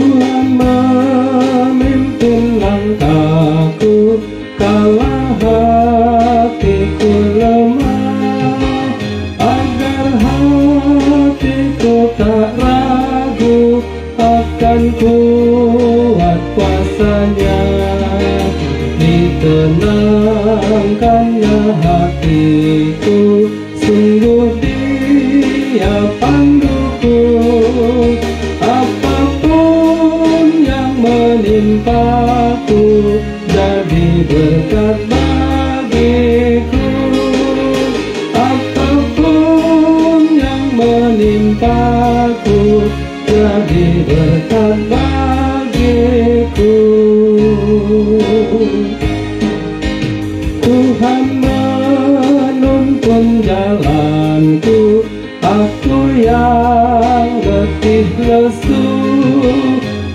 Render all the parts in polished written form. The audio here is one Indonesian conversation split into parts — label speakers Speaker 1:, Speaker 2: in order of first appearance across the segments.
Speaker 1: Tuhan memimpin langkahku kala hatiku lemah, agar hatiku tak ragu akan kuat kuasanya. Ditenangkannya hatiku, sungguh Dia panduku. Apapun yang menimpaku jadi berkat bagiku. Apapun yang menimpaku jadi berkat bagiku. Tuhan menuntun jalanku, aku yang letih lesu.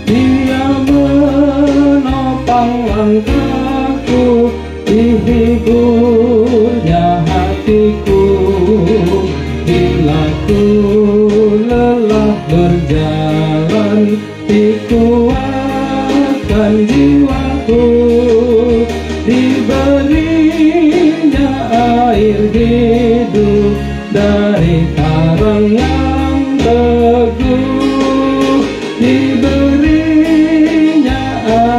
Speaker 1: Dia menopang langkahku, dihiburnya hatiku. Bila ku lelah berjalan, dikuatkan jiwaku. Diberinya air hidup dari karang yang teguh. Diberinya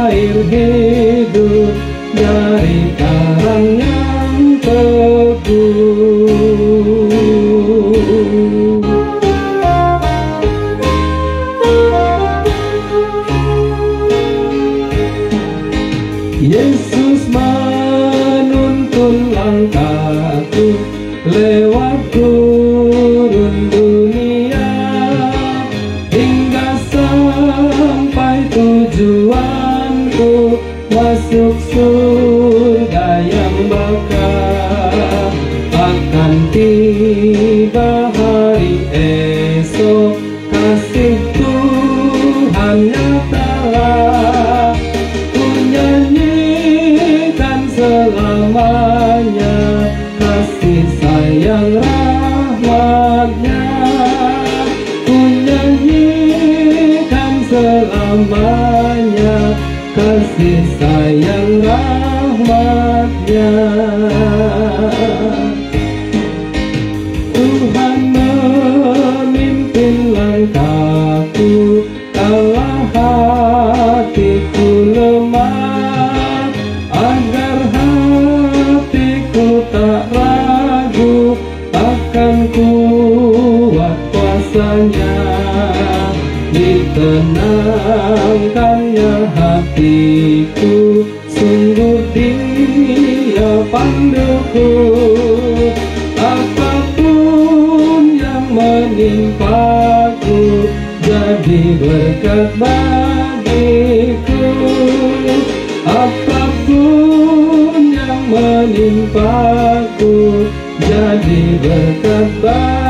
Speaker 1: air hidup dari karang yang teguh. Yesus menuntun langkahku lewat gurun dunia, hingga sampai tujuanku, masuk surga yang bakal. Akan tiba hari esok, kasih Tuhan nyatalah. Ku nyanyikan selamanya kasih sayang rahmatnya. Ku nyanyikan selamanya kasih sayang rahmatnya. Tuhan memimpin langkahku kala hatiku lemah, agar hatiku tak ragu akan kuat kuasanya. Ditenangkannya hatiku, sungguh Dia panduku. Apapun yang menimpaku jadi berkat bagiku. Apapun yang menimpaku jadi berkat bagiku.